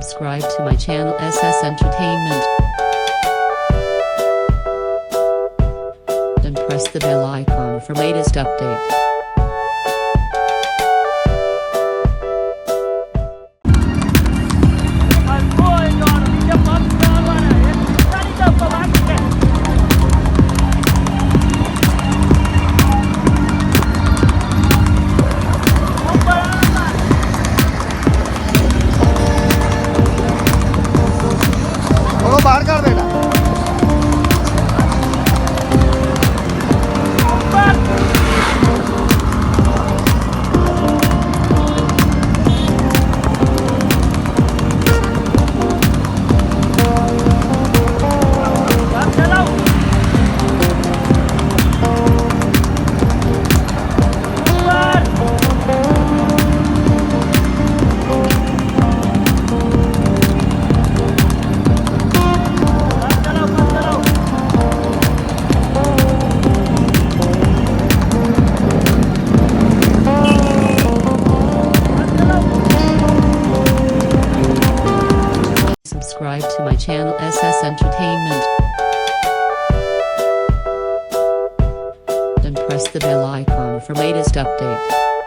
subscribe to my channel SS Entertainment and press the bell icon for latest update. बाहर कर देना। Subscribe to my channel SS Entertainment and press the bell icon for latest update.